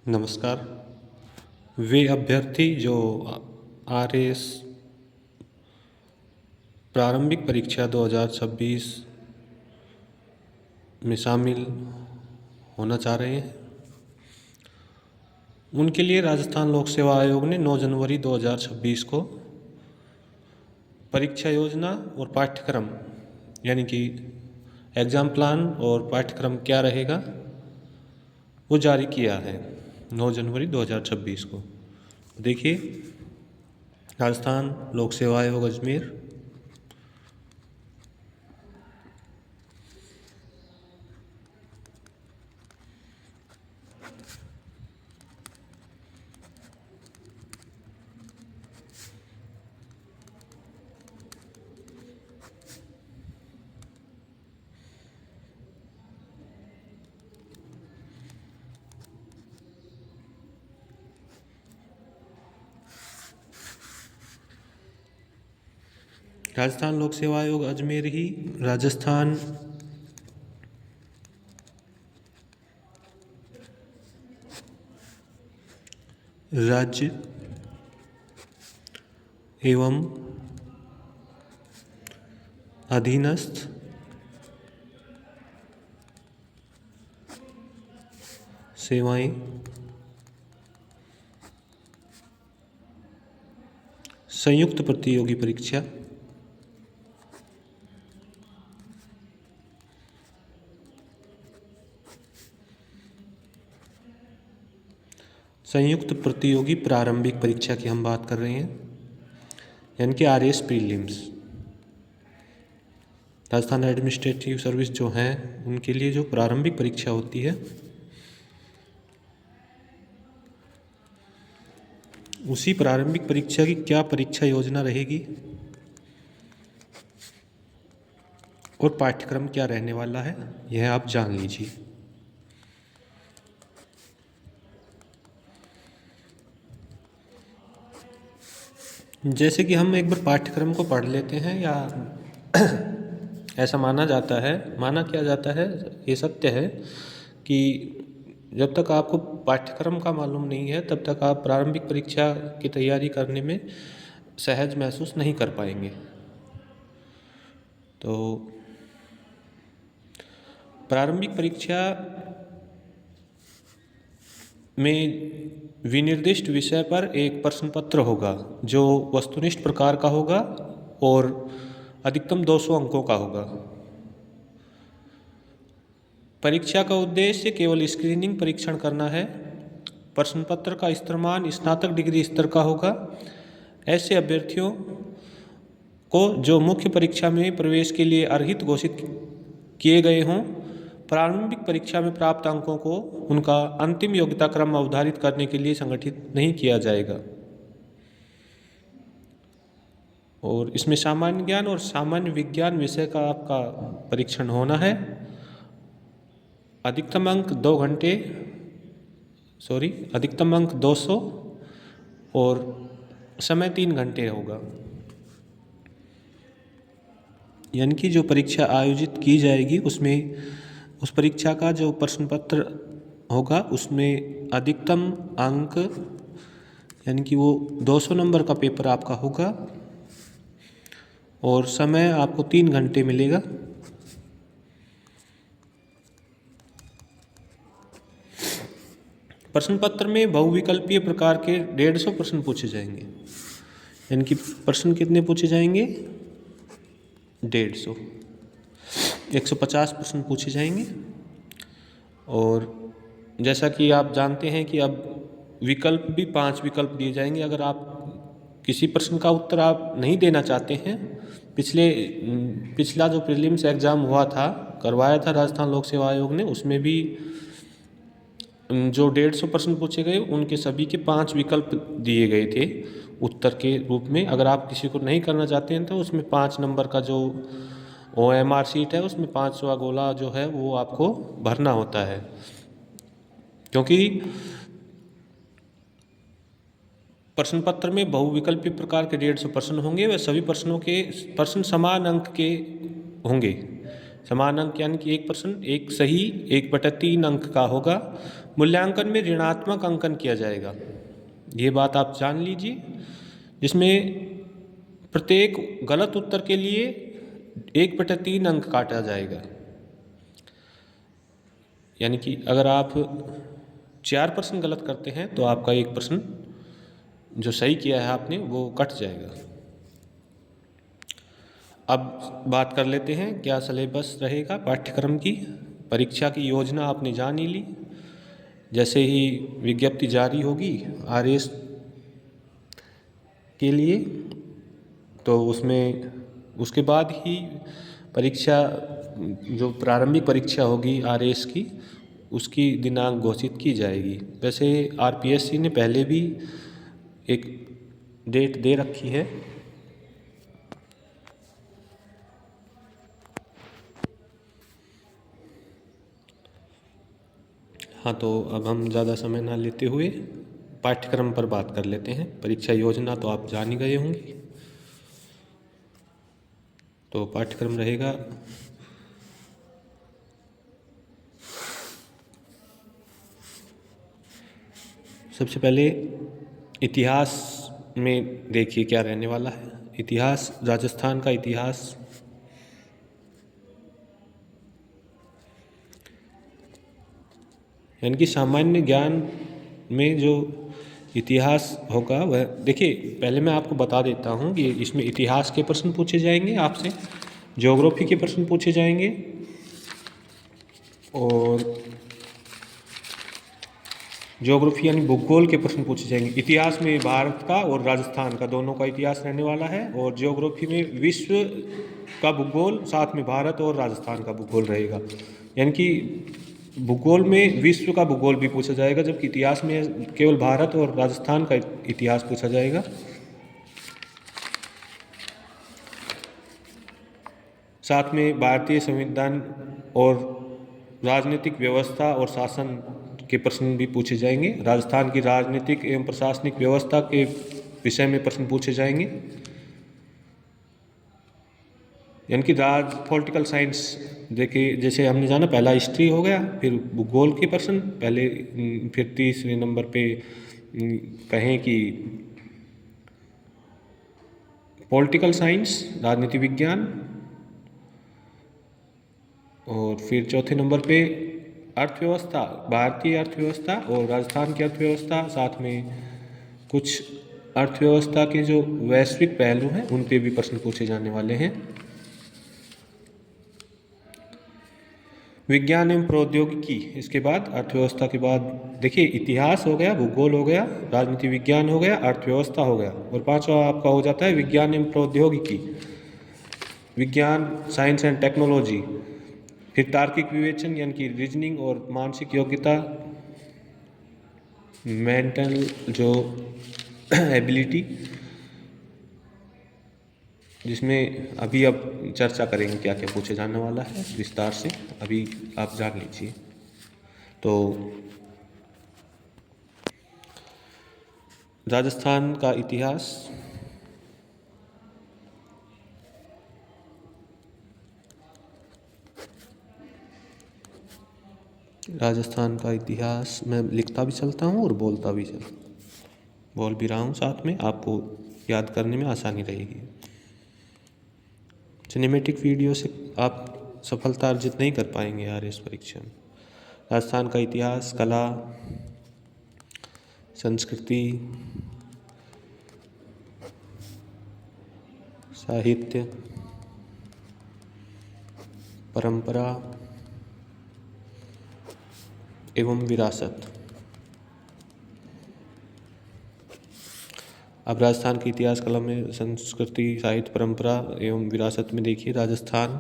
नमस्कार। वे अभ्यर्थी जो आरएएस प्रारंभिक परीक्षा 2026 में शामिल होना चाह रहे हैं, उनके लिए राजस्थान लोक सेवा आयोग ने 9 जनवरी 2026 को परीक्षा योजना और पाठ्यक्रम यानी कि एग्ज़ाम प्लान और पाठ्यक्रम क्या रहेगा वो जारी किया है 9 जनवरी 2026 को। देखिए, राजस्थान लोक सेवा आयोग अजमेर राजस्थान लोक सेवा आयोग अजमेर ही राजस्थान राज्य एवं अधीनस्थ सेवाएं संयुक्त प्रतियोगी परीक्षा संयुक्त प्रतियोगी प्रारंभिक परीक्षा की हम बात कर रहे हैं, यानी कि RAS prelims. Rajasthan administrative service जो हैं उनके लिए जो प्रारंभिक परीक्षा होती है, उसी प्रारंभिक परीक्षा की क्या परीक्षा योजना रहेगी और पाठ्यक्रम क्या रहने वाला है, यह आप जान लीजिए। जैसे कि हम एक बार पाठ्यक्रम को पढ़ लेते हैं, या ऐसा माना क्या जाता है, ये सत्य है कि जब तक आपको पाठ्यक्रम का मालूम नहीं है तब तक आप प्रारंभिक परीक्षा की तैयारी करने में सहज महसूस नहीं कर पाएंगे। तो प्रारंभिक परीक्षा में विनिर्दिष्ट विषय पर एक प्रश्न पत्र होगा जो वस्तुनिष्ठ प्रकार का होगा और अधिकतम 200 अंकों का होगा। परीक्षा का उद्देश्य केवल स्क्रीनिंग परीक्षण करना है। प्रश्न पत्र का इस्तेमाल स्नातक डिग्री स्तर का होगा। ऐसे अभ्यर्थियों को जो मुख्य परीक्षा में प्रवेश के लिए अर्हित घोषित किए गए हों, प्रारंभिक परीक्षा में प्राप्त अंकों को उनका अंतिम योग्यता क्रम अवधारित करने के लिए संगठित नहीं किया जाएगा। और इसमें सामान्य ज्ञान और सामान्य विज्ञान विषय का आपका परीक्षण होना है। अधिकतम अंक 200 और समय 3 घंटे होगा। यानी कि जो परीक्षा आयोजित की जाएगी उसमें उस परीक्षा का जो प्रश्न पत्र होगा उसमें अधिकतम अंक यानी कि वो 200 नंबर का पेपर आपका होगा और समय आपको 3 घंटे मिलेगा। प्रश्न पत्र में बहुविकल्पीय प्रकार के 150 प्रश्न पूछे जाएंगे। यानी कि प्रश्न कितने पूछे जाएंगे? 150, 150 प्रश्न पूछे जाएंगे। और जैसा कि आप जानते हैं कि अब विकल्प भी 5 विकल्प दिए जाएंगे। अगर आप किसी प्रश्न का उत्तर आप नहीं देना चाहते हैं, पिछला जो प्रीलिम्स एग्ज़ाम हुआ था, करवाया था राजस्थान लोक सेवा आयोग ने, उसमें भी जो 150 प्रश्न पूछे गए उनके सभी के 5 विकल्प दिए गए थे उत्तर के रूप में। अगर आप किसी को नहीं करना चाहते हैं तो उसमें 5 नंबर का जो OMR शीट है उसमें 5वां गोला जो है वो आपको भरना होता है, क्योंकि प्रश्न पत्र में बहुविकल्पीय प्रकार के 150 प्रश्न होंगे। वह सभी प्रश्नों के प्रश्न समान अंक के होंगे, समान अंक यानी कि 1%, एक सही 1/3 अंक का होगा। मूल्यांकन में ऋणात्मक अंकन किया जाएगा, ये बात आप जान लीजिए, जिसमें प्रत्येक गलत उत्तर के लिए 1/3 अंक काटा जाएगा। यानी कि अगर आप 4% गलत करते हैं तो आपका 1% जो सही किया है आपने वो कट जाएगा। अब बात कर लेते हैं क्या सिलेबस रहेगा पाठ्यक्रम की। परीक्षा की योजना आपने जान ही ली, जैसे ही विज्ञप्ति जारी होगी आरएएस के लिए तो उसमें उसके बाद ही परीक्षा जो प्रारंभिक परीक्षा होगी आरएएस की उसकी दिनांक घोषित की जाएगी। वैसे आरपीएससी ने पहले भी एक डेट दे रखी है। हाँ, तो अब हम ज़्यादा समय ना लेते हुए पाठ्यक्रम पर बात कर लेते हैं। परीक्षा योजना तो आप जान ही गए होंगे। तो पाठ्यक्रम रहेगा सबसे पहले इतिहास में देखिए क्या रहने वाला है। इतिहास, राजस्थान का इतिहास, यानी कि सामान्य ज्ञान में जो इतिहास होगा वह देखिए, पहले मैं आपको बता देता हूँ कि इसमें इतिहास के प्रश्न पूछे जाएंगे आपसे, ज्योग्राफी के प्रश्न पूछे जाएंगे और ज्योग्राफी यानी भूगोल के प्रश्न पूछे जाएंगे। इतिहास में भारत का और राजस्थान का दोनों का इतिहास रहने वाला है और ज्योग्राफी में विश्व का भूगोल, साथ में भारत और राजस्थान का भूगोल रहेगा। यानी कि भूगोल में विश्व का भूगोल भी पूछा जाएगा, जबकि इतिहास में केवल भारत और राजस्थान का इतिहास पूछा जाएगा। साथ में भारतीय संविधान और राजनीतिक व्यवस्था और शासन के प्रश्न भी पूछे जाएंगे। राजस्थान की राजनीतिक एवं प्रशासनिक व्यवस्था के विषय में प्रश्न पूछे जाएंगे। यानी कि पॉलिटिकल साइंस देखिए, जैसे हमने जाना पहला हिस्ट्री हो गया, फिर भूगोल के प्रश्न पहले, फिर तीसरे नंबर पे कहें कि पॉलिटिकल साइंस, राजनीति विज्ञान, और फिर चौथे नंबर पे अर्थव्यवस्था, भारतीय अर्थव्यवस्था और राजस्थान की अर्थव्यवस्था, साथ में कुछ अर्थव्यवस्था के जो वैश्विक पहलू हैं उन पे भी प्रश्न पूछे जाने वाले हैं। विज्ञान एवं प्रौद्योगिकी, इसके बाद अर्थव्यवस्था के बाद देखिए इतिहास हो गया, भूगोल हो गया, राजनीति विज्ञान हो गया, अर्थव्यवस्था हो गया, और पांचवा आपका हो जाता है विज्ञान एवं प्रौद्योगिकी, विज्ञान, साइंस एंड टेक्नोलॉजी। फिर तार्किक विवेचन यानी कि रीजनिंग और मानसिक योग्यता, मेंटल जो एबिलिटी, जिसमें अभी अब चर्चा करेंगे क्या क्या पूछे जाने वाला है विस्तार से, अभी आप जान लीजिए। तो राजस्थान का इतिहास, राजस्थान का इतिहास मैं लिखता भी चलता हूँ और बोल भी रहा हूँ, साथ में आपको याद करने में आसानी रहेगी। सिनेमेटिक वीडियो से आप सफलता अर्जित नहीं कर पाएंगे यार इस परीक्षा में। राजस्थान का इतिहास, कला, संस्कृति, साहित्य, परंपरा एवं विरासत। अब राजस्थान के इतिहास, कला में संस्कृति, साहित्य, परंपरा एवं विरासत में देखिए राजस्थान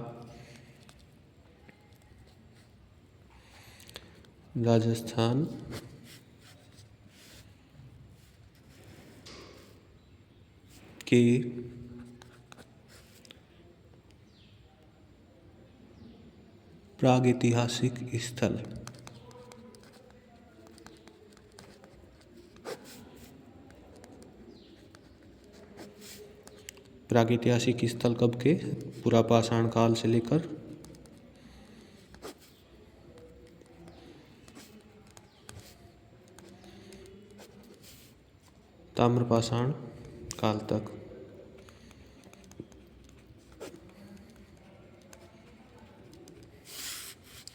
के प्रागैतिहासिक स्थल, प्रागैतिहासिक स्थल कब के, पुरापाषाण काल से लेकर ताम्रपाषाण काल तक।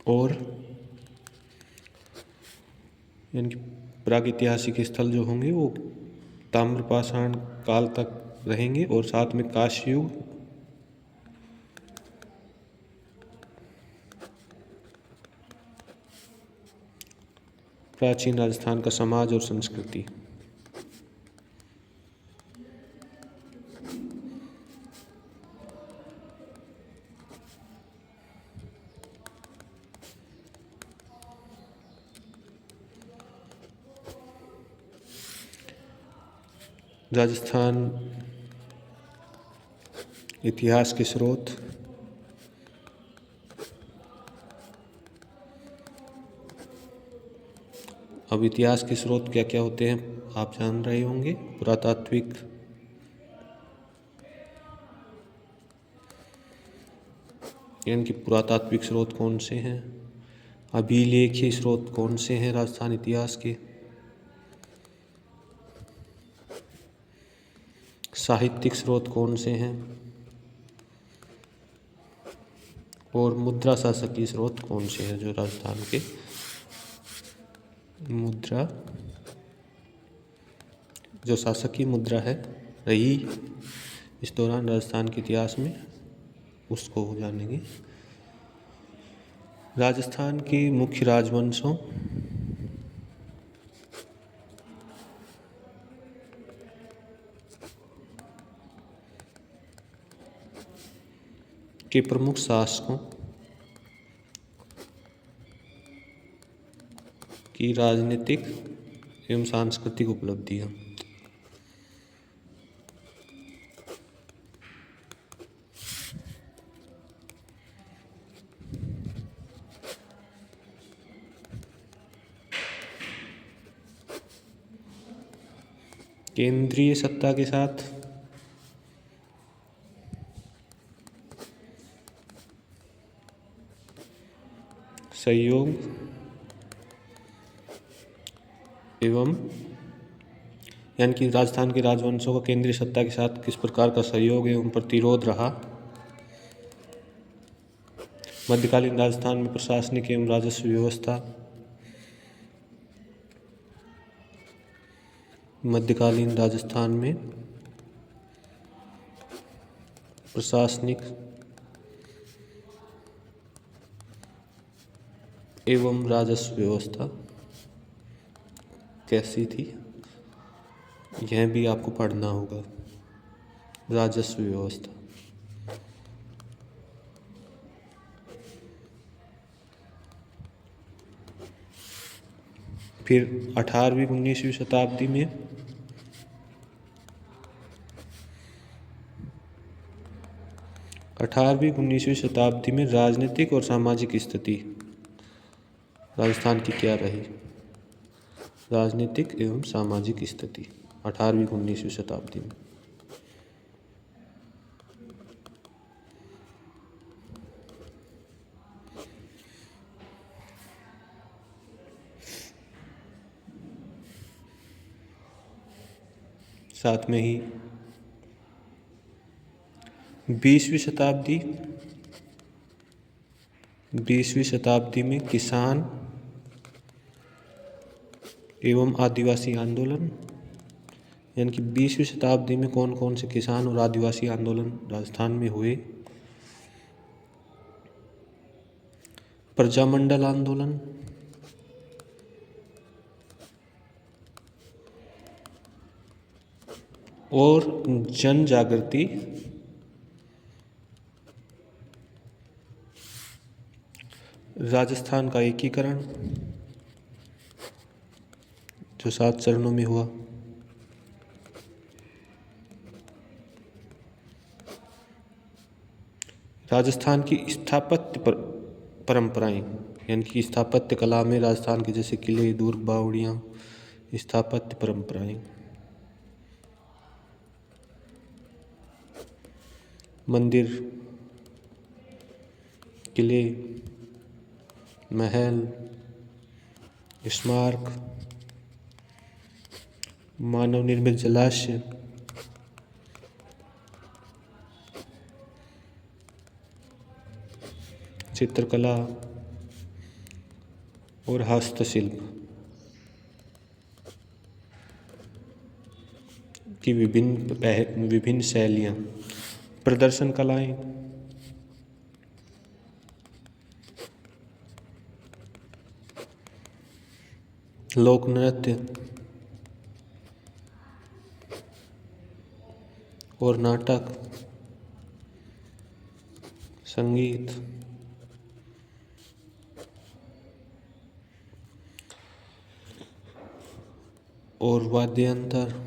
और यानी कि प्रागैतिहासिक स्थल जो होंगे वो ताम्रपाषाण काल तक रहेंगे। और साथ में कांस्य युग, प्राचीन राजस्थान का समाज और संस्कृति। राजस्थान इतिहास के स्रोत। अब इतिहास के स्रोत क्या क्या होते हैं आप जान रहे होंगे। पुरातात्विक, यानी कि पुरातात्विक स्रोत कौन से हैं। अभिलेखीय स्रोत कौन से हैं राजस्थान इतिहास के। साहित्यिक स्रोत कौन से हैं। और मुद्रा शासकीय स्रोत कौन से हैं जो राजस्थान के। मुद्रा, जो शासकीय मुद्रा है रही इस दौरान राजस्थान के इतिहास में, उसको जानेंगे। राजस्थान के मुख्य राजवंशों के प्रमुख शासकों की राजनीतिक एवं सांस्कृतिक उपलब्धियां। केंद्रीय सत्ता के साथ सहयोग एवं, यानी कि राजस्थान के राजवंशों का केंद्रीय सत्ता के साथ किस प्रकार का सहयोग एवं प्रतिरोध रहा। मध्यकालीन राजस्थान में प्रशासनिक एवं राजस्व व्यवस्था। मध्यकालीन राजस्थान में प्रशासनिक एवं राजस्व व्यवस्था कैसी थी, यह भी आपको पढ़ना होगा। राजस्व व्यवस्था। फिर 18वीं 19वीं शताब्दी में राजनीतिक और सामाजिक स्थिति राजस्थान की क्या रही। राजनीतिक एवं सामाजिक स्थिति 18वीं 19वीं शताब्दी में। साथ में ही 20वीं शताब्दी में किसान एवं आदिवासी आंदोलन, यानी कि 20वीं शताब्दी में कौन कौन से किसान और आदिवासी आंदोलन राजस्थान में हुए। प्रजामंडल आंदोलन, और जन जागृति राजस्थान का एकीकरण जो 7 चरणों में हुआ। राजस्थान की स्थापत्य परंपराएं, यानी कि स्थापत्य कला में राजस्थान के जैसे किले, दुर्ग, बावड़ियां, स्थापत्य परंपराएं। मंदिर, किले, महल, स्मारक, मानव निर्मित जलाशय, चित्रकला और हस्तशिल्प की विभिन्न शैलियाँ, प्रदर्शन कलाएं, लोक नृत्य और नाटक, संगीत, और वाद्ययंत्र।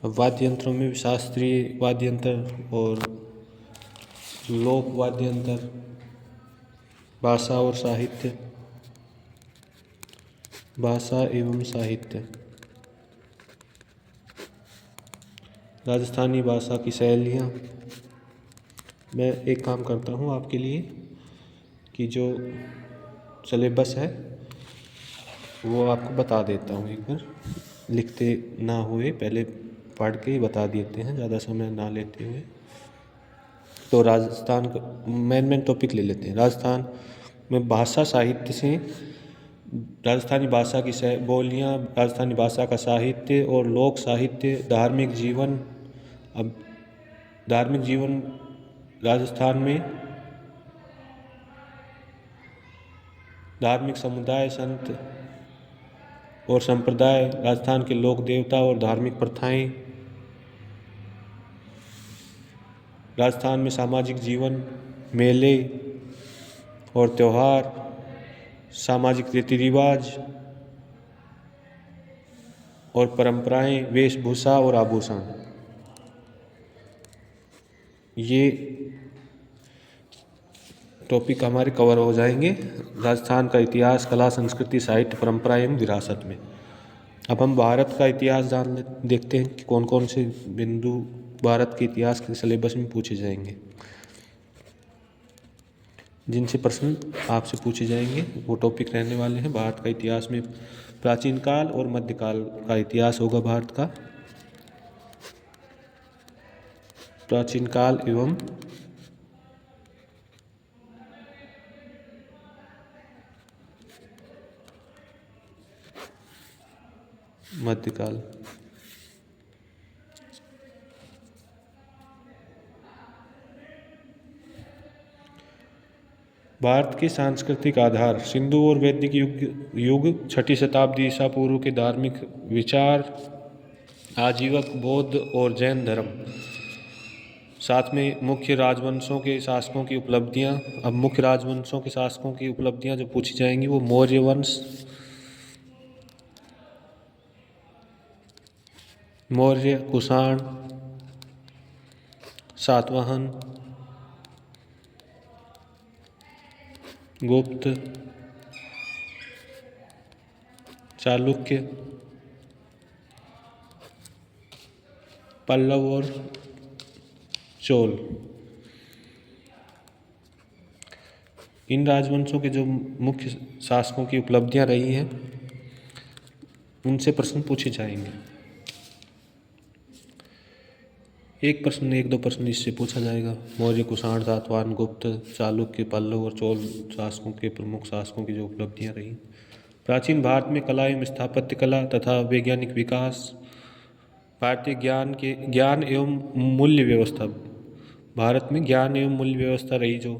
वाद्य यंत्रों में शास्त्रीय वाद्य यंत्र और लोक वाद्य यंत्र, भाषा और साहित्य, भाषा एवं साहित्य, राजस्थानी भाषा की शैलियाँ। मैं एक काम करता हूँ आपके लिए कि जो सिलेबस है वो आपको बता देता हूँ, एक बार लिखते ना हुए पहले पढ़ के ही बता देते हैं, ज़्यादा समय ना लेते हुए। तो राजस्थान का मेन टॉपिक ले लेते हैं। राजस्थान में भाषा साहित्य से राजस्थानी भाषा की बोलियाँ, राजस्थानी भाषा का साहित्य और लोक साहित्य, धार्मिक जीवन। अब धार्मिक जीवन राजस्थान में धार्मिक समुदाय, संत और संप्रदाय, राजस्थान के लोक देवता और धार्मिक प्रथाएं, राजस्थान में सामाजिक जीवन, मेले और त्यौहार, सामाजिक रीति रिवाज और परंपराएं, वेशभूषा और आभूषण। ये टॉपिक हमारे कवर हो जाएंगे राजस्थान का इतिहास, कला, संस्कृति, साहित्य, परंपरा एवं विरासत में। अब हम भारत का इतिहास देखते हैं कि कौन कौन से बिंदु भारत के इतिहास के सिलेबस में पूछे जाएंगे, जिनसे प्रश्न आपसे पूछे जाएंगे। वो टॉपिक रहने वाले हैं भारत का इतिहास में प्राचीन काल और मध्यकाल का इतिहास होगा भारत का, प्राचीन काल एवं मध्यकाल। भारत के सांस्कृतिक आधार, सिंधु और वैदिक युग 6ठी शताब्दी ईसा पूर्व के धार्मिक विचार, आजीवक बौद्ध और जैन धर्म, साथ में मुख्य राजवंशों के शासकों की उपलब्धियां। अब मुख्य राजवंशों के शासकों की उपलब्धियां जो पूछी जाएंगी वो मौर्य वंश, मौर्य, कुषाण, सातवाहन, गुप्त, चालुक्य, पल्लव और चोल। इन राजवंशों के जो मुख्य शासकों की उपलब्धियां रही हैं उनसे प्रश्न पूछे जाएंगे। एक दो प्रश्न इससे पूछा जाएगा। मौर्य, कुषाण, सातवाहन, गुप्त, चालुक्य, पल्लव और चोल शासकों के प्रमुख शासकों की जो उपलब्धियां रही। प्राचीन भारत में कला एवं स्थापत्य कला तथा वैज्ञानिक विकास, भारतीय ज्ञान एवं मूल्य व्यवस्था, भारत में ज्ञान एवं मूल्य व्यवस्था रही जो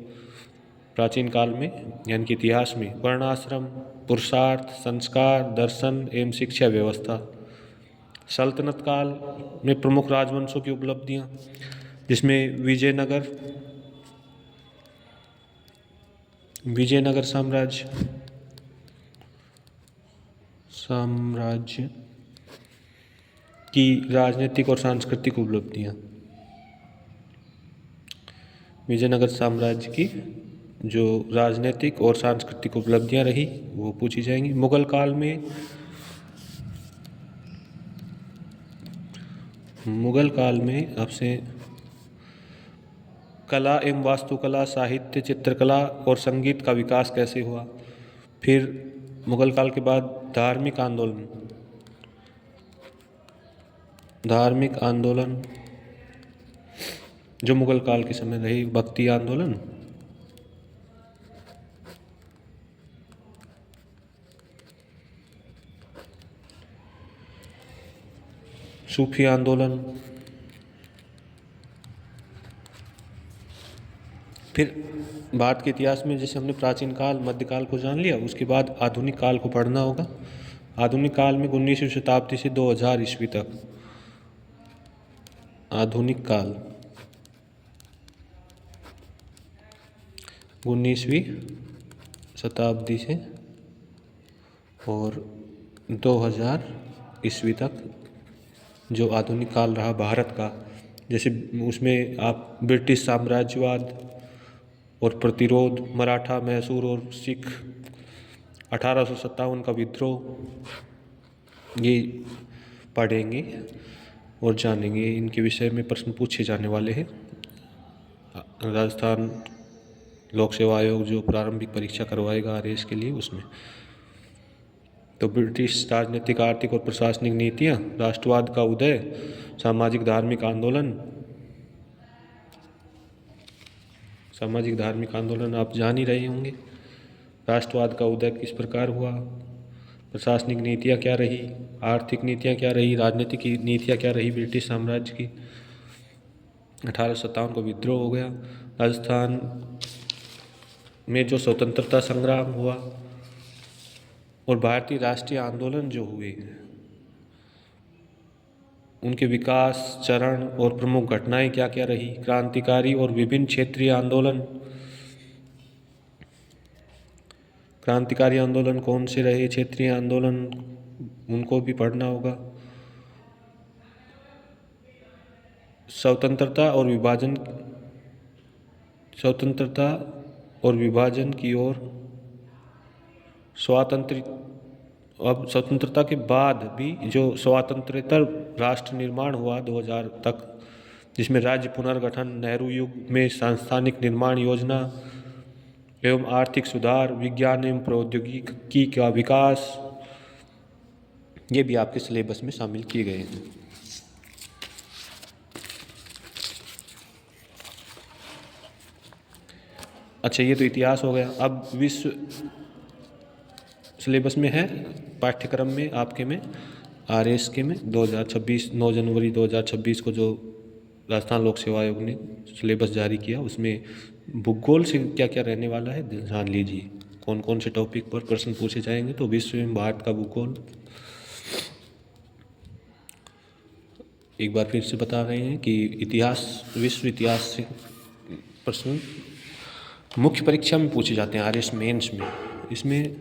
प्राचीन काल में यानी कि इतिहास में, वर्णाश्रम, पुरुषार्थ, संस्कार, दर्शन एवं शिक्षा व्यवस्था। सल्तनत काल में प्रमुख राजवंशों की उपलब्धियां, जिसमें विजयनगर साम्राज्य की राजनीतिक और सांस्कृतिक उपलब्धियां, विजयनगर साम्राज्य की जो राजनीतिक और सांस्कृतिक उपलब्धियां रही वो पूछी जाएंगी। मुगल काल में आपसे कला एवं वास्तुकला, साहित्य, चित्रकला और संगीत का विकास कैसे हुआ। फिर मुगल काल के बाद धार्मिक आंदोलन जो मुगल काल के समय रही, भक्ति आंदोलन, सूफी आंदोलन। फिर भारत के इतिहास में जैसे हमने प्राचीन काल, मध्यकाल को जान लिया, उसके बाद आधुनिक काल को पढ़ना होगा। आधुनिक काल में 19वीं शताब्दी से 2000 ईस्वी तक, आधुनिक काल 19वीं शताब्दी से और 2000 ईस्वी तक जो आधुनिक काल रहा भारत का, जैसे उसमें आप ब्रिटिश साम्राज्यवाद और प्रतिरोध, मराठा, मैसूर और सिख, 1857 का विद्रोह, ये पढ़ेंगे और जानेंगे। इनके विषय में प्रश्न पूछे जाने वाले हैं। राजस्थान लोक सेवा आयोग जो प्रारंभिक परीक्षा करवाएगा आरएएस के लिए, उसमें तो ब्रिटिश राजनीतिक, आर्थिक और प्रशासनिक नीतियाँ, राष्ट्रवाद का उदय, सामाजिक धार्मिक आंदोलन आप जान ही रहे होंगे। राष्ट्रवाद का उदय किस प्रकार हुआ, प्रशासनिक नीतियाँ क्या रही, आर्थिक नीतियाँ क्या रही, राजनीतिक नीतियाँ क्या रही ब्रिटिश साम्राज्य की। 1857 को विद्रोह हो गया। राजस्थान में जो स्वतंत्रता संग्राम हुआ और भारतीय राष्ट्रीय आंदोलन जो हुए, उनके विकास चरण और प्रमुख घटनाएं क्या क्या रही, क्रांतिकारी और विभिन्न क्षेत्रीय आंदोलन, क्रांतिकारी आंदोलन कौन से रहे, क्षेत्रीय आंदोलन, उनको भी पढ़ना होगा। स्वतंत्रता और विभाजन की ओर अब स्वतंत्रता के बाद भी जो स्वातंत्र्यतर राष्ट्र निर्माण हुआ 2000 तक, जिसमें राज्य पुनर्गठन, नेहरू युग में सांस्थानिक निर्माण योजना एवं आर्थिक सुधार, विज्ञान एवं प्रौद्योगिकी का विकास, ये भी आपके सिलेबस में शामिल किए गए हैं। अच्छा, ये तो इतिहास हो गया। अब विश्व सिलेबस में है, पाठ्यक्रम में आपके में आरएएस के में 2026 9 जनवरी 2026 को जो राजस्थान लोक सेवा आयोग ने सिलेबस जारी किया, उसमें भूगोल से क्या क्या रहने वाला है जान लीजिए, कौन कौन से टॉपिक पर प्रश्न पूछे जाएंगे। तो विश्व में भारत का भूगोल एक बार फिर से बता रहे हैं कि विश्व इतिहास से प्रश्न मुख्य परीक्षा में पूछे जाते हैं, आरएएस मेंस में, इसमें।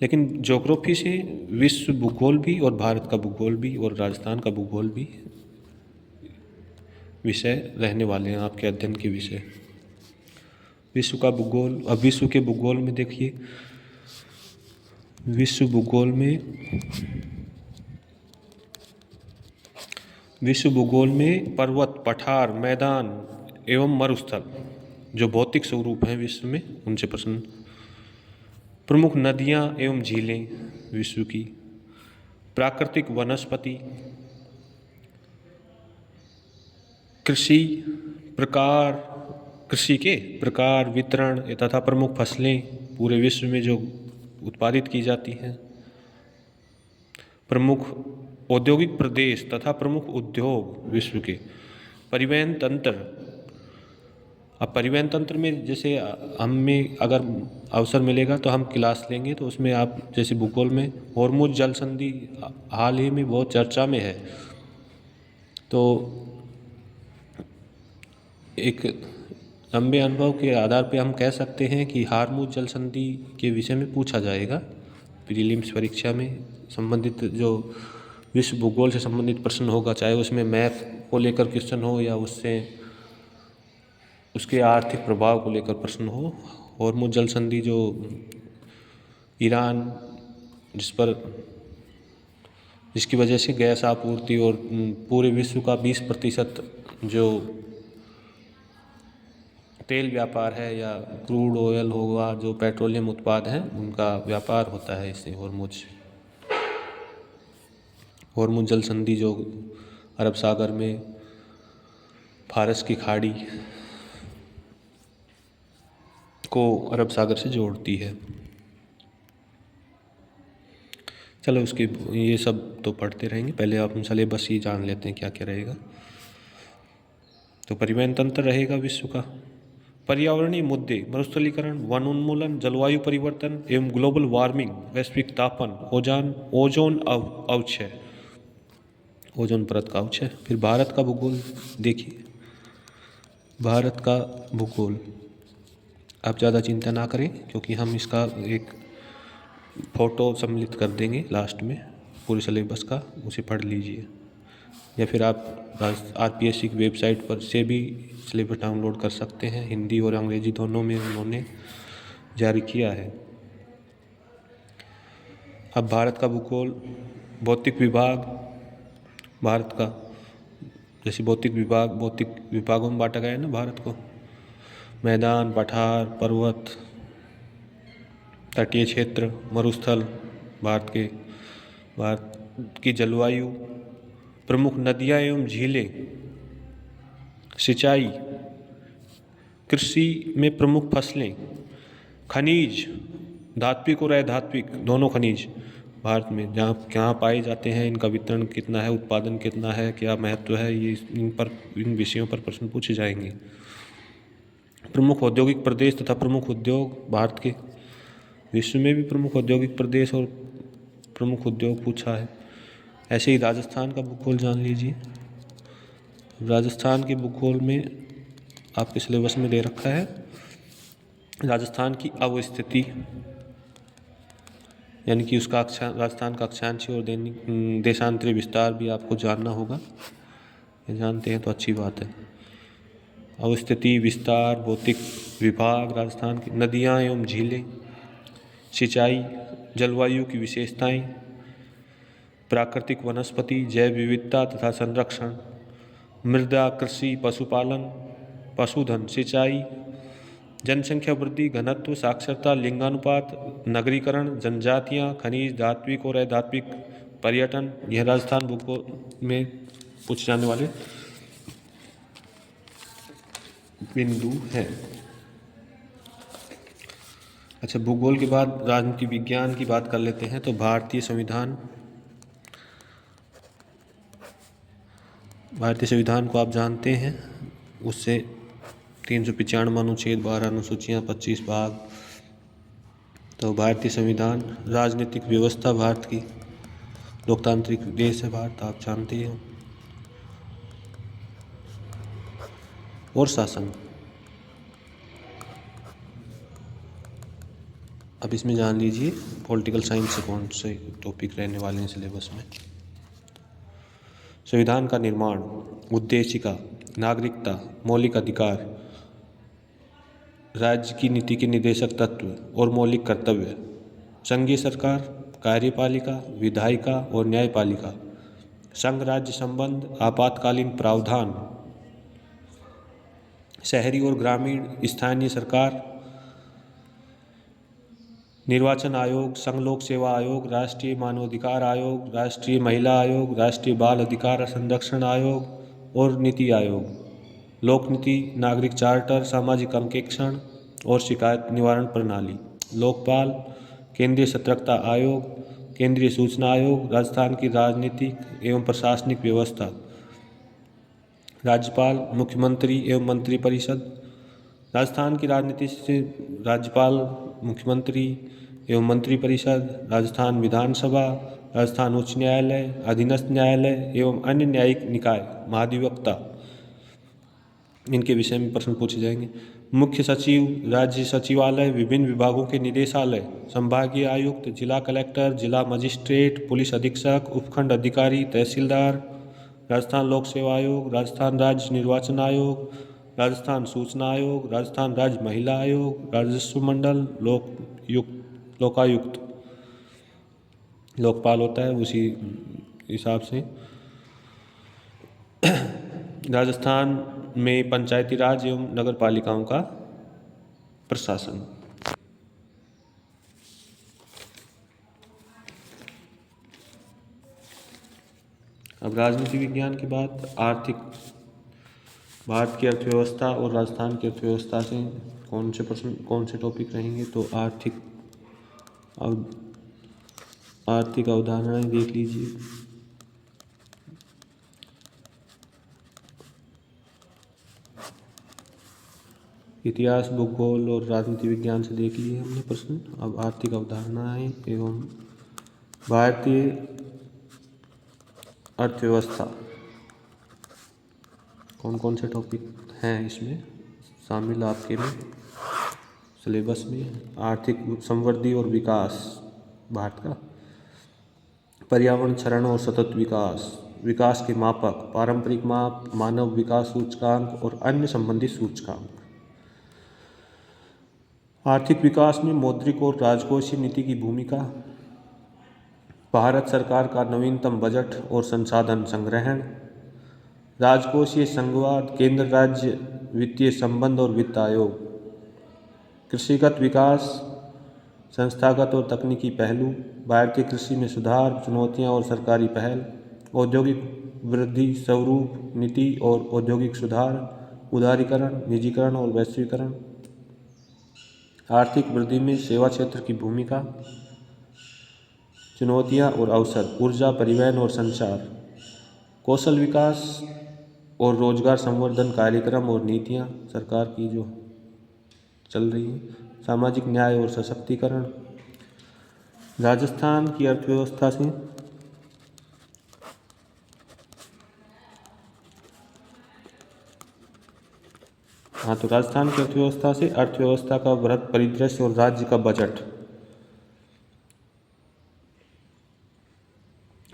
लेकिन ज्योग्राफी से विश्व भूगोल भी और भारत का भूगोल भी और राजस्थान का भूगोल भी विषय रहने वाले हैं आपके अध्ययन के विषय। विश्व का भूगोल, अब विश्व के भूगोल में देखिए, विश्व भूगोल में पर्वत, पठार, मैदान एवं मरुस्थल जो भौतिक स्वरूप हैं विश्व में, उनसे प्रश्न। प्रमुख नदियाँ एवं झीलें विश्व की, प्राकृतिक वनस्पति, कृषि के प्रकार, वितरण तथा प्रमुख फसलें पूरे विश्व में जो उत्पादित की जाती हैं, प्रमुख औद्योगिक प्रदेश तथा प्रमुख उद्योग विश्व के, परिवहन तंत्र। अब परिवहन तंत्र में जैसे हमें अगर अवसर मिलेगा तो हम क्लास लेंगे, तो उसमें आप जैसे भूगोल में हॉर्मुज़ जल संधि हाल ही में बहुत चर्चा में है, तो एक लंबे अनुभव के आधार पे हम कह सकते हैं कि हॉर्मुज़ जल संधि के विषय में पूछा जाएगा प्रीलिम्स परीक्षा में। संबंधित जो विश्व भूगोल से संबंधित प्रश्न होगा, चाहे उसमें मैप को लेकर क्वेश्चन हो या उसके आर्थिक प्रभाव को लेकर प्रश्न हो। हॉर्मुज़ जल संधि जो ईरान जिसकी वजह से गैस आपूर्ति और पूरे विश्व का 20% जो तेल व्यापार है या क्रूड ऑयल होगा, जो पेट्रोलियम उत्पाद हैं उनका व्यापार होता है इससे। हॉर्मुज जल संधि जो अरब सागर में फारस की खाड़ी को अरब सागर से जोड़ती है। चलो उसकी ये सब तो पढ़ते रहेंगे, पहले आप सिलेबस ही जान लेते हैं क्या क्या रहेगा। तो परिवहन तंत्र रहेगा विश्व का। पर्यावरणीय मुद्दे, मरुस्थलीकरण, वन उन्मूलन, जलवायु परिवर्तन एवं ग्लोबल वार्मिंग, वैश्विक तापन, ओजोन अवक्षय, ओजोन परत का अवक्षय। फिर भारत का भूगोल देखिए, भारत का भूगोल आप ज़्यादा चिंता ना करें, क्योंकि हम इसका एक फ़ोटो सम्मिलित कर देंगे लास्ट में पूरे सिलेबस का, उसे पढ़ लीजिए। या फिर आप RPSC की वेबसाइट पर से भी सिलेबस डाउनलोड कर सकते हैं, हिंदी और अंग्रेजी दोनों में उन्होंने जारी किया है। अब भारत का भूगोल, भौतिक विभाग, भारत का जैसे भौतिक विभागों में बांटा गया है ना भारत को, मैदान, पठार, पर्वत, तटीय क्षेत्र, मरुस्थल, भारत की जलवायु, प्रमुख नदियाँ एवं झीलें, सिंचाई, कृषि में प्रमुख फसलें, खनिज, धात्विक और अधात्विक दोनों खनिज भारत में जहाँ कहाँ पाए जाते हैं, इनका वितरण कितना है, उत्पादन कितना है, क्या महत्व है, ये इन विषयों पर प्रश्न पूछे जाएंगे। प्रमुख औद्योगिक प्रदेश तथा प्रमुख उद्योग भारत के, विश्व में भी प्रमुख औद्योगिक प्रदेश और प्रमुख उद्योग पूछा है। ऐसे ही राजस्थान का भूगोल जान लीजिए। राजस्थान के भूगोल में आपके सिलेबस में दे रखा है राजस्थान की अवस्थिति, यानी कि उसका राजस्थान का अक्षांशीय और देशांतरीय विस्तार भी आपको जानना होगा। ये जानते हैं तो अच्छी बात है। अवस्थिति, विस्तार, भौतिक विभाग राजस्थान की, नदियाँ एवं झीलें, सिंचाई, जलवायु की विशेषताएं, प्राकृतिक वनस्पति, जैव विविधता तथा संरक्षण, मृदा, कृषि, पशुपालन, पशुधन, सिंचाई, जनसंख्या वृद्धि, घनत्व, साक्षरता, लिंगानुपात, नगरीकरण, जनजातियाँ, खनिज, धात्विक और अधात्विक, पर्यटन, यह राजस्थान भूगोल में पूछे जाने वाले बिंदु हैं। अच्छा, भूगोल के बाद राजनीति विज्ञान की बात कर लेते हैं। तो भारतीय संविधान को आप जानते हैं, उससे 395 अनुच्छेद, 12 अनुसूचियाँ, 25 भाग। तो भारतीय संविधान, राजनीतिक व्यवस्था भारत की, लोकतांत्रिक देश है भारत, आप जानते हैं। और शासन, अब इसमें जान लीजिए पॉलिटिकल साइंस से कौन से टॉपिक रहने वाले हैं सिलेबस में। संविधान का निर्माण, उद्देशिका, नागरिकता, मौलिक अधिकार, राज्य की नीति के निर्देशक तत्व और मौलिक कर्तव्य, संघीय सरकार, कार्यपालिका, विधायिका और न्यायपालिका, संघ राज्य संबंध, आपातकालीन प्रावधान, शहरी और ग्रामीण स्थानीय सरकार, निर्वाचन आयोग, संघ लोक सेवा आयोग, राष्ट्रीय मानवाधिकार आयोग, राष्ट्रीय महिला आयोग, राष्ट्रीय बाल अधिकार संरक्षण आयोग और नीति आयोग, लोक नीति, नागरिक चार्टर, सामाजिक अंकेक्षण और शिकायत निवारण प्रणाली, लोकपाल, केंद्रीय सतर्कता आयोग, केंद्रीय सूचना आयोग, राजस्थान की राजनीतिक एवं प्रशासनिक व्यवस्था, राज्यपाल, मुख्यमंत्री एवं मंत्रिपरिषद, राजस्थान की राजनीति से राज्यपाल, मुख्यमंत्री एवं मंत्रिपरिषद, राजस्थान विधानसभा, राजस्थान उच्च न्यायालय, अधीनस्थ न्यायालय एवं अन्य न्यायिक निकाय, महाधिवक्ता, इनके विषय में प्रश्न पूछे जाएंगे। मुख्य सचिव, राज्य सचिवालय, विभिन्न विभागों के निदेशालय, संभागीय आयुक्त, जिला कलेक्टर, जिला मजिस्ट्रेट, पुलिस अधीक्षक, उपखंड अधिकारी, तहसीलदार, राजस्थान लोक सेवा आयोग, राजस्थान राज्य निर्वाचन आयोग, राजस्थान सूचना आयोग, राजस्थान राज्य महिला आयोग, राजस्व मंडल, लोकायुक्त, लोकपाल होता है उसी हिसाब से। राजस्थान में पंचायती राज एवं नगर पालिकाओं का प्रशासन। अब राजनीति विज्ञान की बात, आर्थिक, भारत की अर्थव्यवस्था और राजस्थान की अर्थव्यवस्था से कौन से प्रश्न, कौन से टॉपिक रहेंगे, तो आर्थिक अवधारणाएं देख लीजिए। इतिहास, भूगोल और राजनीति विज्ञान से देख लिए हमने प्रश्न। अब आर्थिक अवधारणाएं एवं भारतीय अर्थव्यवस्था, कौन कौन से टॉपिक हैं इसमें शामिल आपके में सिलेबस में। आर्थिक समृद्धि और विकास भारत का, पर्यावरण क्षरण और सतत विकास, विकास के मापक, पारंपरिक माप, मानव विकास सूचकांक और अन्य संबंधित सूचकांक। आर्थिक विकास में मौद्रिक और राजकोषीय नीति की भूमिका, भारत सरकार का नवीनतम बजट और संसाधन संग्रहण, राजकोषीय संघवाद, केंद्र राज्य वित्तीय संबंध और वित्त आयोग, कृषिगत विकास, संस्थागत और तकनीकी पहलू, भारतीय कृषि में सुधार, चुनौतियां और सरकारी पहल, औद्योगिक वृद्धि स्वरूप नीति और औद्योगिक सुधार, उदारीकरण, निजीकरण और वैश्वीकरण। आर्थिक वृद्धि में सेवा क्षेत्र की भूमिका, चुनौतियां और अवसर, ऊर्जा, परिवहन और संचार, कौशल विकास और रोजगार संवर्धन कार्यक्रम और नीतियां सरकार की जो चल रही हैं, सामाजिक न्याय और सशक्तिकरण। राजस्थान की अर्थव्यवस्था से तो राजस्थान की अर्थव्यवस्था से अर्थव्यवस्था का वृहत परिदृश्य और राज्य का बजट,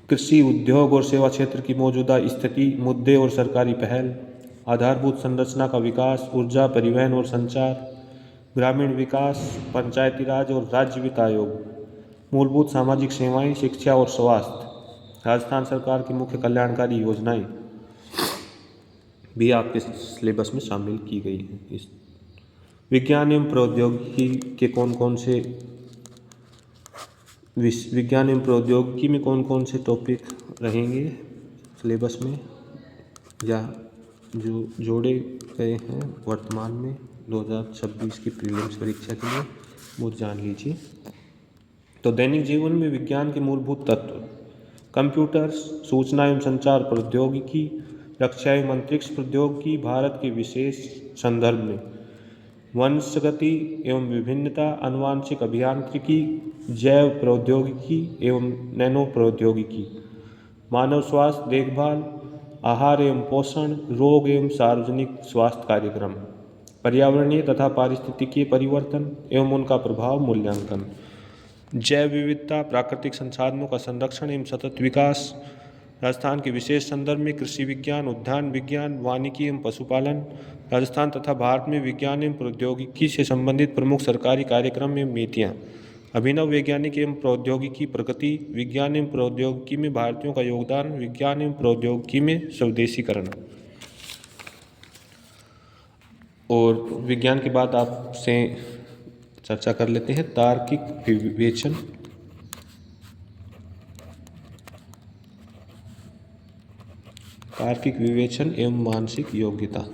कृषि, उद्योग और सेवा क्षेत्र की मौजूदा स्थिति, मुद्दे और सरकारी पहल, आधारभूत संरचना का विकास, ऊर्जा, परिवहन और संचार, ग्रामीण विकास, पंचायती राज और राज्य वित्त आयोग, मूलभूत सामाजिक सेवाएं, शिक्षा और स्वास्थ्य, राजस्थान सरकार की मुख्य कल्याणकारी योजनाएं भी आपके सिलेबस में शामिल की गई हैं। इस विज्ञान एवं प्रौद्योगिकी के कौन कौन से विज्ञान एवं प्रौद्योगिकी में कौन कौन से टॉपिक रहेंगे सिलेबस में या जो जोड़े गए हैं वर्तमान में 2026 की प्रीलिम्स परीक्षा के लिए, वो जान लीजिए। तो दैनिक जीवन में विज्ञान के मूलभूत तत्व, कंप्यूटर, सूचना एवं संचार प्रौद्योगिकी, रक्षा एवं अंतरिक्ष प्रौद्योगिकी, भारत के विशेष संदर्भ में वंशगति एवं विभिन्नता, आनुवांशिक अभियांत्रिकी, जैव प्रौद्योगिकी एवं नैनो प्रौद्योगिकी, मानव स्वास्थ्य देखभाल, आहार एवं पोषण, रोग एवं सार्वजनिक स्वास्थ्य कार्यक्रम, पर्यावरणीय तथा पारिस्थितिकीय परिवर्तन एवं उनका प्रभाव मूल्यांकन, जैव विविधता, प्राकृतिक संसाधनों का संरक्षण एवं सतत विकास, राजस्थान के विशेष संदर्भ में कृषि विज्ञान, उद्यान विज्ञान, वानिकी एवं पशुपालन, राजस्थान तथा भारत में विज्ञान एवं प्रौद्योगिकी से संबंधित प्रमुख सरकारी कार्यक्रम एवं नीतियाँ, अभिनव वैज्ञानिक एवं प्रौद्योगिकी प्रगति, विज्ञान एवं प्रौद्योगिकी में भारतीयों का योगदान, विज्ञान एवं प्रौद्योगिकी में स्वदेशीकरण। और विज्ञान के बाद आपसे चर्चा कर लेते हैं तार्किक विवेचन। तार्किक विवेचन एवं मानसिक योग्यता।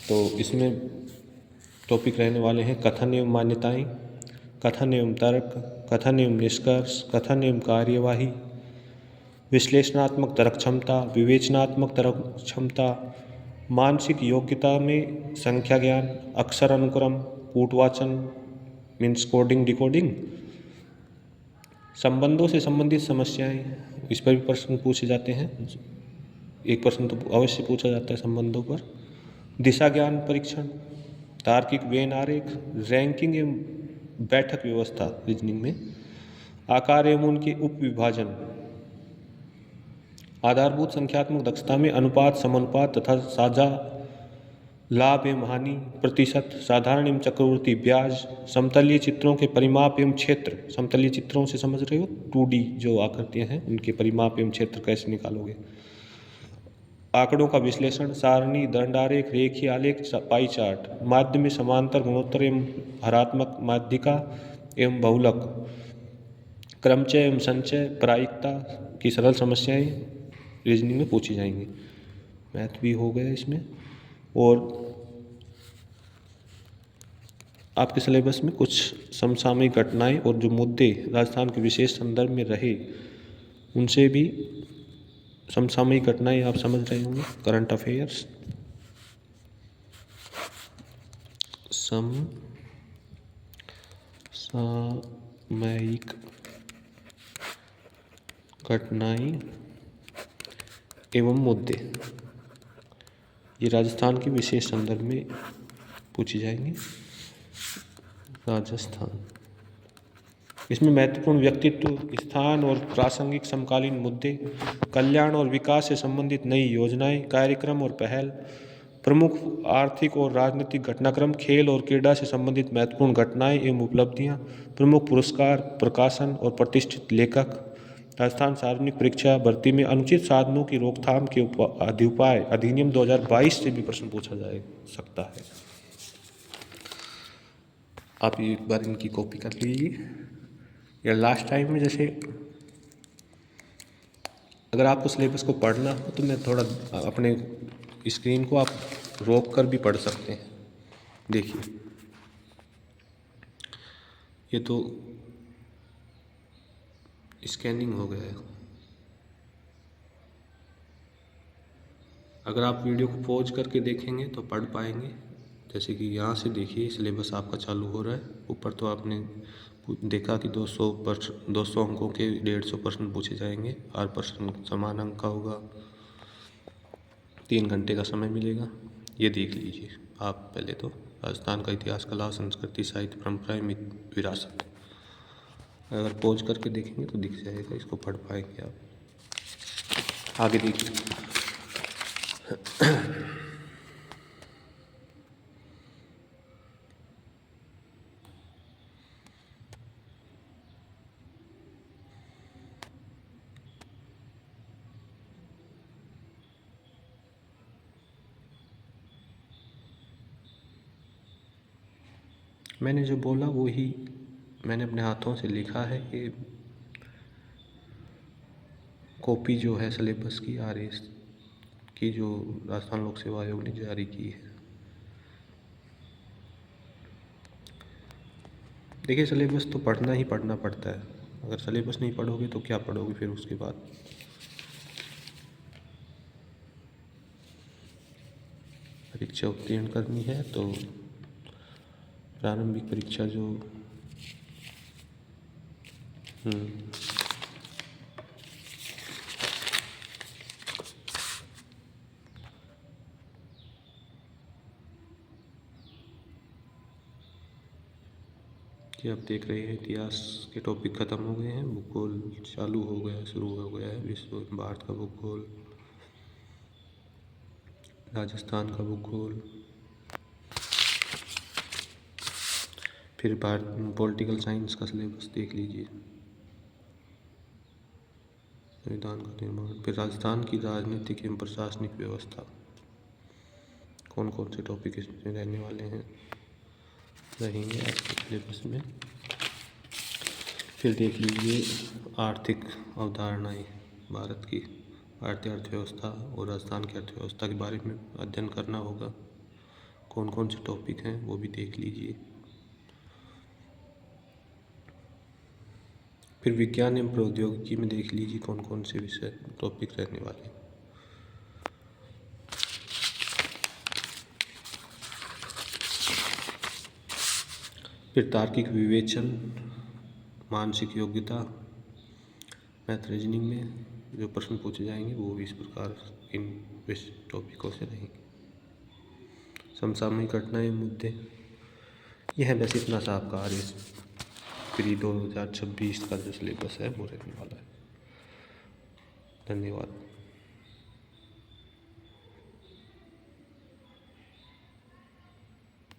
तो इसमें टॉपिक रहने वाले हैं कथन एवं मान्यताएं, कथन एवं तर्क, कथन एवं निष्कर्ष, कथन एवं कार्यवाही, विश्लेषणात्मक तर्क क्षमता, विवेचनात्मक तर्क क्षमता, मानसिक योग्यता में संख्या ज्ञान, अक्षर अनुक्रम, कूटवाचन मीन्स कोडिंग डिकोडिंग, संबंधों से संबंधित समस्याएं, इस पर भी प्रश्न पूछे जाते हैं, एक प्रश्न तो अवश्य पूछा जाता है संबंधों पर, दिशा ज्ञान परीक्षण, तार्किक वेन आरेख, रैंकिंग एवं बैठक व्यवस्था रीजनिंग में, आकार एवं उनके उप विभाजन, आधारभूत संख्यात्मक दक्षता में अनुपात, समानुपात तथा साझा लाभ एवं हानि प्रतिशत, साधारण एवं चक्रवृद्धि ब्याज, समतलीय चित्रों के परिमाप एवं क्षेत्र, समतलीय चित्रों से समझ रहे हो 2D जो आकृतियां हैं उनके परिमाप एवं क्षेत्र कैसे निकालोगे, आंकड़ों का विश्लेषण, सारणी, दंडारेख, रेखीय आलेख, पाई चार्ट, माध्य में समांतर, गुणोत्तर एवं हरात्मक, माध्यिका एवं बहुलक, क्रमचय एवं संचय, प्रायिकता की सरल समस्याएं रीजनिंग में पूछी जाएंगी। मैथ भी हो गया इसमें। और आपके सिलेबस में कुछ समसामयिक घटनाएं और जो मुद्दे राजस्थान के विशेष संदर्भ में रहे उनसे भी समसामयिक घटनाएं आप समझ रहे होंगे। करंट अफेयर्स, समसामयिक घटनाएं एवं मुद्दे, ये राजस्थान के विशेष संदर्भ में पूछी जाएंगी। राजस्थान, इसमें महत्वपूर्ण व्यक्तित्व, स्थान और प्रासंगिक समकालीन मुद्दे, कल्याण और विकास से संबंधित नई योजनाएं, कार्यक्रम और पहल, प्रमुख आर्थिक और राजनीतिक घटनाक्रम, खेल और क्रीड़ा से संबंधित महत्वपूर्ण घटनाएं एवं उपलब्धियां, प्रमुख पुरस्कार, प्रकाशन और प्रतिष्ठित लेखक। राजस्थान सार्वजनिक परीक्षा भर्ती में अनुचित साधनों की रोकथाम के उपाय अधिनियम 2022 से भी प्रश्न पूछा जा सकता है। आप एक बार इनकी कॉपी कर लीजिए। या लास्ट टाइम में जैसे अगर आपको सिलेबस को पढ़ना हो तो मैं थोड़ा अपने स्क्रीन को आप रोक कर भी पढ़ सकते हैं। देखिए, ये तो स्कैनिंग हो गया है। अगर आप वीडियो को पॉज करके देखेंगे तो पढ़ पाएंगे। जैसे कि यहाँ से देखिए, सिलेबस आपका चालू हो रहा है। ऊपर तो आपने देखा कि 200 अंकों के 150 प्रश्न पूछे जाएंगे। हर प्रश्न समान अंक का होगा। 3 घंटे का समय मिलेगा। ये देख लीजिए आप पहले तो राजस्थान का इतिहास, कला, संस्कृति, साहित्य, परंपराएं, विरासत। अगर पॉज करके देखेंगे तो दिख जाएगा, इसको पढ़ पाएंगे आप। आगे देखिए, मैंने जो बोला वो ही मैंने अपने हाथों से लिखा है। ये कॉपी जो है सिलेबस की RS की, जो राजस्थान लोक सेवा आयोग ने जारी की है। देखिए, सिलेबस तो पढ़ना ही पढ़ना पड़ता है। अगर सिलेबस नहीं पढ़ोगे तो क्या पढ़ोगे फिर उसके बाद। परीक्षा उत्तीर्ण करनी है तो प्रारंभिक परीक्षा जो कि आप देख रहे हैं, इतिहास के टॉपिक ख़त्म हो गए हैं। भूगोल चालू हो गया, शुरू हो गया है। विश्व भारत का भूगोल, राजस्थान का भूगोल, फिर भारत पॉलिटिकल साइंस का सिलेबस देख लीजिए, संविधान का निर्माण, फिर राजस्थान की राजनीतिक एवं प्रशासनिक व्यवस्था, कौन कौन से टॉपिक इसमें रहने वाले हैं रहेंगे आपके सिलेबस में। फिर देख लीजिए आर्थिक अवधारणाएं, भारत की भारतीय अर्थव्यवस्था और राजस्थान की अर्थव्यवस्था के बारे में अध्ययन करना होगा। कौन कौन से टॉपिक हैं वो भी देख लीजिए। फिर विज्ञान एवं प्रौद्योगिकी में देख लीजिए कौन कौन से विषय टॉपिक रहने वाले हैं। फिर तार्किक विवेचन, मानसिक योग्यता, मैथ रीजनिंग में जो प्रश्न पूछे जाएंगे वो भी इस प्रकार इन टॉपिकों से रहेंगे। समसामयिक घटनाएं, मुद्दे, यह है बस इतना सा आपका RS प्री 2026 का जो सिलेबस है वो रहने वाला है। धन्यवाद।